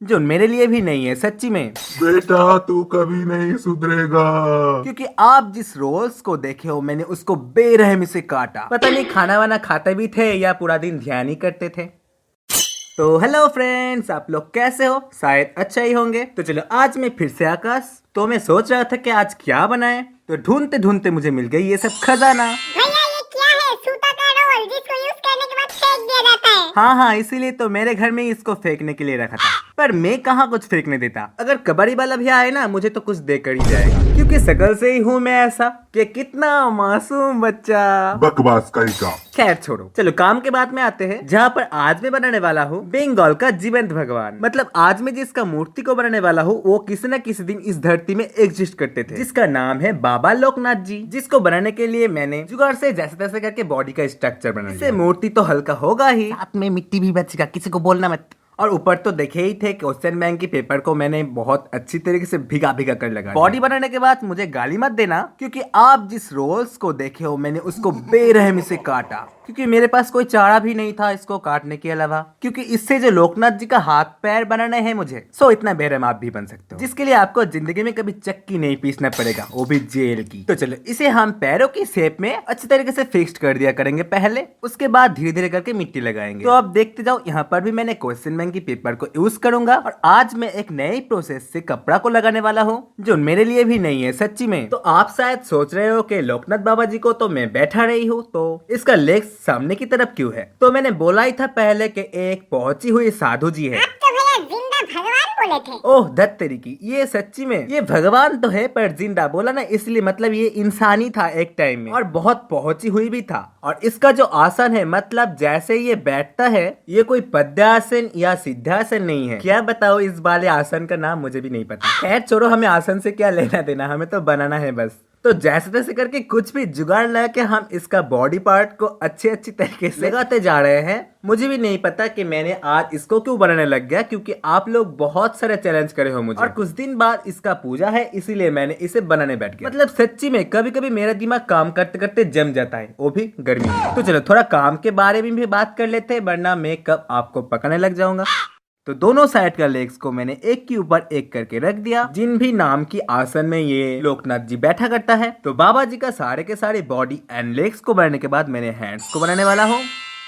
जो मेरे लिए भी नहीं है सच्ची में। बेटा तू कभी नहीं सुधरेगा। क्योंकि आप जिस रोल्स को देखे हो मैंने उसको बेरहमी से काटा। पता नहीं खाना वाना खाते भी थे या पूरा दिन ध्यान ही करते थे। तो हेलो फ्रेंड्स, आप लोग कैसे हो? शायद अच्छा ही होंगे। तो चलो आज मैं फिर से आकाश। तो मैं सोच रहा था कि आज क्या बनाएं, तो ढूंढते ढूंढते मुझे मिल गई ये सब खजाना। भैया ये क्या है? सूता का रोल जिसको यूज करने के बाद फेंक दिया जाता है। हाँ, इसीलिए तो मेरे घर में ही इसको फेंकने के लिए रखा था। पर मैं कहाँ कुछ फेंकने देता। अगर कबाड़ी वाला भी आए ना मुझे तो कुछ देकर ही जाएगा, क्योंकि शकल से ही हूँ मैं ऐसा कि कितना मासूम बच्चा। बकवास कहीं का। खैर छोड़ो, चलो काम के बाद में आते हैं। जहाँ पर आज मैं बनाने वाला हूँ बंगाल का जीवंत भगवान। मतलब आज मैं जिसका मूर्ति को बनाने वाला हूँ वो किसी न किसी दिन इस धरती में एग्जिस्ट करते थे, जिसका नाम है बाबा लोकनाथ जी। जिसको बनाने के लिए मैंने जुगाड़ से जैसे तैसे करके बॉडी का स्ट्रक्चर बना लिया। मूर्ति तो हल्का होगा ही, साथ में मिट्टी भी बचेगा, किसी को बोलना मत। और ऊपर तो देखे ही थे क्वेश्चन बैंक की पेपर को मैंने बहुत अच्छी तरीके से भिगा भिगा कर लगा। बॉडी बनाने के बाद मुझे गाली मत देना, क्योंकि आप जिस रोल्स को देखे हो मैंने उसको बेरहमी से काटा, क्योंकि मेरे पास कोई चारा भी नहीं था इसको काटने के अलावा। क्योंकि इससे जो लोकनाथ जी का हाथ पैर बनाने हैं मुझे, सो इतना बेरहम आप भी बन सकते हो, जिसके लिए आपको जिंदगी में कभी चक्की नहीं पीसना पड़ेगा, वो भी जेल की। तो चलो इसे हम पैरों की शेप में अच्छी तरीके से फिक्स कर दिया करेंगे पहले, उसके बाद धीरे धीरे करके मिट्टी लगाएंगे। तो अब देखते जाओ, यहाँ पर भी मैंने क्वेश्चन बैंक की पेपर को यूज करूंगा। और आज मैं एक नई प्रोसेस से कपड़ा को लगाने वाला हूँ, जो मेरे लिए भी नहीं है सच्ची में। तो आप शायद सोच रहे हो कि लोकनाथ बाबा जी को तो मैं बैठा रही हूँ, तो इसका लेग्स सामने की तरफ क्यों है? तो मैंने बोला ही था पहले कि एक पहुंची हुई साधु जी है। आप तो भैया जिंदा भगवान बोले थे। ओह धत तेरी की, ये सच्ची में ये भगवान तो है पर जिंदा बोला ना, इसलिए मतलब ये इंसानी था एक टाइम में और बहुत पहुंची हुई भी था। और इसका जो आसन है, मतलब जैसे ये बैठता है, ये कोई पद्मासन या सिद्धासन नहीं है। क्या बताओ इस वाले आसन का नाम मुझे भी नहीं पता। खैर छोड़ो, हमें आसन से क्या लेना देना, हमें तो बनाना है बस। तो जैसे तैसे करके कुछ भी जुगाड़ लगा के हम इसका बॉडी पार्ट को अच्छे तरीके से लगाते जा रहे हैं। मुझे भी नहीं पता कि मैंने आज इसको क्यों बनाने लग गया, क्योंकि आप लोग बहुत सारे चैलेंज करे हो मुझे और कुछ दिन बाद इसका पूजा है, इसीलिए मैंने इसे बनाने बैठ गया। मतलब सच्ची में कभी कभी मेरा दिमाग काम करते करते जम जाता है, वो भी गर्मी में। तो चलो थोड़ा काम के बारे में भी बात कर लेते हैं, वरना मैं कब आपको पकाने लग जाऊंगा। तो दोनों साइड का लेग्स को मैंने एक के ऊपर एक करके रख दिया, जिन भी नाम की आसन में ये लोकनाथ जी बैठा करता है। तो बाबा जी का सारे के सारे बॉडी एंड लेग्स को बनाने के बाद मैंने हैंड्स को बनाने वाला हूँ।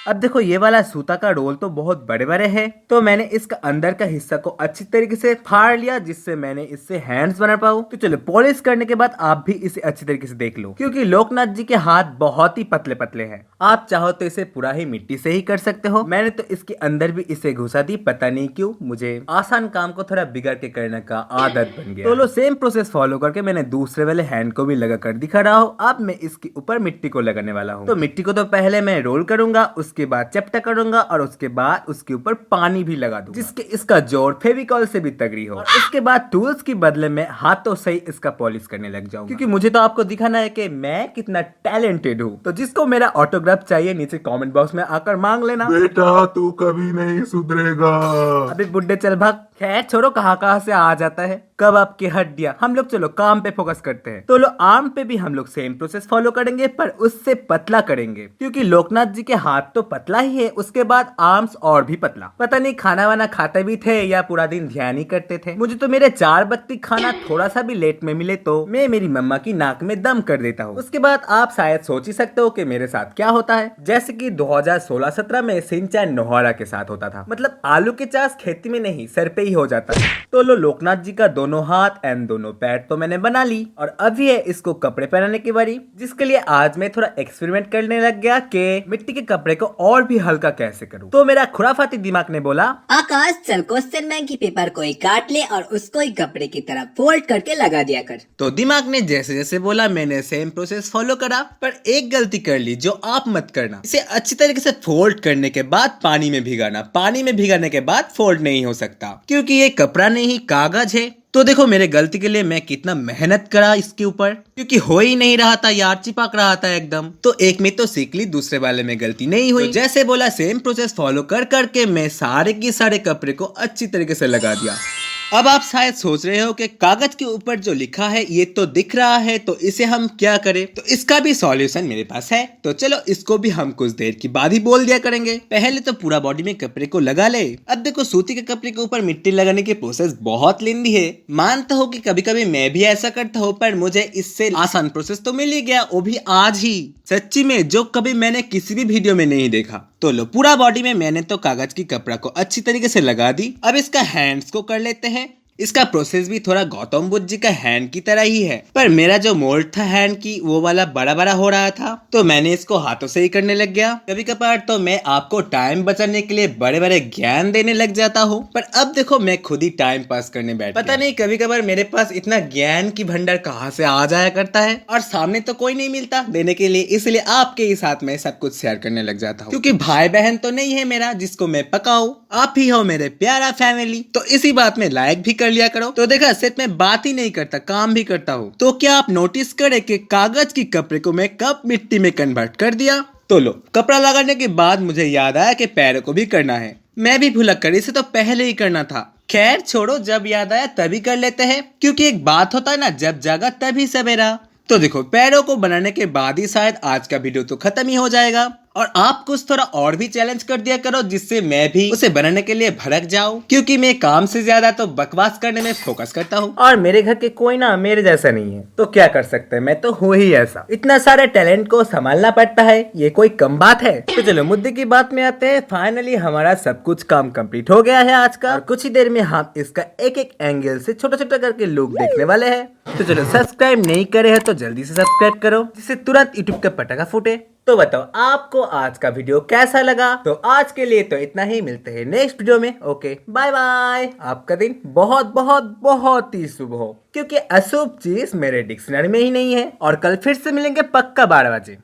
अब देखो ये वाला सूता का रोल तो बहुत बड़े बड़े है, तो मैंने इसका अंदर का हिस्सा को अच्छी तरीके से फाड़ लिया, जिससे मैंने इससे हैंड्स बना पाऊँ। तो चलो पॉलिश करने के बाद आप भी इसे अच्छी तरीके से देख लो, क्योंकि लोकनाथ जी के हाथ बहुत ही पतले पतले हैं। आप चाहो तो इसे पूरा ही मिट्टी से ही कर सकते हो। मैंने तो इसके अंदर भी इसे घुसा दी, पता नहीं क्यों मुझे आसान काम को थोड़ा बिगड़ के करने का आदत बन गया। तो लो सेम प्रोसेस फॉलो करके मैंने दूसरे वाले हैंड को भी लगा कर दिखा रहा हूँ। अब मैं इसके ऊपर मिट्टी को लगाने वाला हूँ। तो मिट्टी को तो पहले मैं रोल करूंगा, उसके बाद चपटा करूंगा और उसके बाद उसके ऊपर पानी भी लगा दूंगा, जिसके इसका जोर फेविकॉल से भी तगड़ी हो। और उसके बाद टूल्स की बदले में हाथों से ही इसका पॉलिश करने लग जाऊंगा, क्योंकि मुझे तो आपको दिखाना है कि मैं कितना टैलेंटेड हूँ। तो जिसको मेरा ऑटोग्राफ चाहिए नीचे कमेंट बॉक्स में आकर मांग लेना। बेटा तू कभी नहीं सुधरेगा। अबे बुड्ढे चल भाग। खैर छोड़ो, कहाँ से आ जाता है कब आपकी हड्डियां। हम लोग चलो काम पे फोकस करते हैं। तो लो आर्म पे भी हम लोग सेम प्रोसेस फॉलो करेंगे, पर उससे पतला करेंगे, क्योंकि लोकनाथ जी के हाथ तो पतला ही है, उसके बाद आर्म्स और भी पतला। पता नहीं खाना वाना खाते भी थे या पूरा दिन ध्यान ही करते थे। मुझे तो मेरे 4 वक्ती खाना थोड़ा सा भी लेट में मिले तो मैं मेरी मम्मा की नाक में दम कर देता हूँ। उसके बाद आप शायद सोच ही सकते हो कि मेरे साथ क्या होता है। जैसे कि 2016-17 में सिंचैन नोहरा के साथ होता था। मतलब आलू के चाष खेती में नहीं, सर पे ही हो जाता है। तो लो लोकनाथ जी का दोनों हाथ एंड दोनों पैर तो मैंने बना ली, और अभी है इसको कपड़े पहनाने की बारी, जिसके लिए आज मैं थोड़ा एक्सपेरिमेंट करने लग गया कि मिट्टी के कपड़े को और भी हल्का कैसे करूं। तो मेरा खुराफाती दिमाग ने बोला, आकाश चल क्वेश्चन बैंक की पेपर को ही काट ले और उसको ही कपड़े की तरह फोल्ड करके लगा दिया कर। तो दिमाग ने जैसे जैसे बोला मैंने सेम प्रोसेस फॉलो करा, पर एक गलती कर ली जो आप मत करना। इसे अच्छी तरीके से फोल्ड करने के बाद पानी में भिगाना। पानी में भिगाने के बाद फोल्ड नहीं हो सकता, क्योंकि ये कपड़ा नहीं कागज है। तो देखो मेरे गलती के लिए मैं कितना मेहनत करा इसके ऊपर, क्योंकि हो ही नहीं रहा था यार, चिपक रहा था एकदम। तो एक में तो सीख ली, दूसरे वाले में गलती नहीं हुई। तो जैसे बोला सेम प्रोसेस फॉलो कर करके मैं सारे के सारे कपड़े को अच्छी तरीके से लगा दिया। अब आप शायद सोच रहे हो कि कागज के ऊपर जो लिखा है ये तो दिख रहा है, तो इसे हम क्या करें? तो इसका भी सॉल्यूशन मेरे पास है, तो चलो इसको भी हम कुछ देर के बाद ही बोल दिया करेंगे। पहले तो पूरा बॉडी में कपड़े को लगा ले। अब देखो, सूती के कपड़े के ऊपर मिट्टी लगाने की प्रोसेस बहुत लेंदी है। मानता हूँ कि कभी कभी मैं भी ऐसा करता हूँ, पर मुझे इससे आसान प्रोसेस तो मिल ही गया, वो भी आज ही। सच्ची में, जो कभी मैंने किसी भी वीडियो में नहीं देखा। तो लो, पूरा बॉडी में मैंने तो कागज की कपड़ा को अच्छी तरीके से लगा दी। अब इसका हैंड्स को कर लेते हैं। इसका प्रोसेस भी थोड़ा गौतम बुद्ध जी का हैंड की तरह ही है, पर मेरा जो मोल्ड था हैंड की, वो वाला बड़ा बड़ा हो रहा था, तो मैंने इसको हाथों से ही करने लग गया। कभी कभार तो मैं आपको टाइम बचाने के लिए बड़े बड़े ज्ञान देने लग जाता हूँ, पर अब देखो मैं खुद ही टाइम पास करने बैठ पता नहीं कभी कभार मेरे पास इतना ज्ञान की भंडार कहाँ से आ जाया करता है, और सामने तो कोई नहीं मिलता देने के लिए, इसलिए आपके ही साथ में सब कुछ शेयर करने लग जाता हूँ। क्योंकि भाई बहन तो नहीं है मेरा जिसको मैं पकाऊं, आप ही हो मेरे प्यारा फैमिली। तो इसी बात में लाइक भी कर लिया करो। तो देखा, सिर्फ मैं बात ही नहीं करता, काम भी करता हूँ। तो क्या आप नोटिस करें कि कागज की कपड़े को मैं कब मिट्टी में कन्वर्ट कर दिया? तो लो, कपड़ा लगाने के बाद मुझे याद आया कि पैरों को भी करना है। मैं भी भुलक कर, इसे तो पहले ही करना था। खैर छोड़ो, जब याद आया तभी कर लेते हैं, क्योंकि एक बात होता है ना, जब जागा तभी सवेरा। तो देखो, पैरों को बनाने के बाद ही शायद आज का वीडियो तो खत्म ही हो जाएगा, और आप कुछ थोड़ा और भी चैलेंज कर दिया करो, जिससे मैं भी उसे बनाने के लिए भड़क जाऊं, क्योंकि मैं काम से ज्यादा तो बकवास करने में फोकस करता हूं, और मेरे घर के कोई ना मेरे जैसा नहीं है। तो क्या कर सकते हैं, मैं तो हूँ ही ऐसा। इतना सारे टैलेंट को संभालना पड़ता है, ये कोई कम बात है। तो चलो मुद्दे की बात में आते हैं। फाइनली हमारा सब कुछ काम कंप्लीट हो गया है आज का, और कुछ ही देर में हम इसका एक एक एंगल से छोटा छोटा करके लुक देखने वाले हैं। तो चलो, सब्सक्राइब नहीं करे हैं तो जल्दी से सब्सक्राइब करो, जिससे तुरंत यूट्यूब का पटाखा फूटे। तो बताओ आपको आज का वीडियो कैसा लगा? तो आज के लिए तो इतना ही, मिलते हैं नेक्स्ट वीडियो में। Okay, bye bye. आपका दिन बहुत बहुत बहुत ही शुभ हो, क्योंकि अशुभ चीज मेरे डिक्शनरी में ही नहीं है। और कल फिर से मिलेंगे पक्का 12 बजे।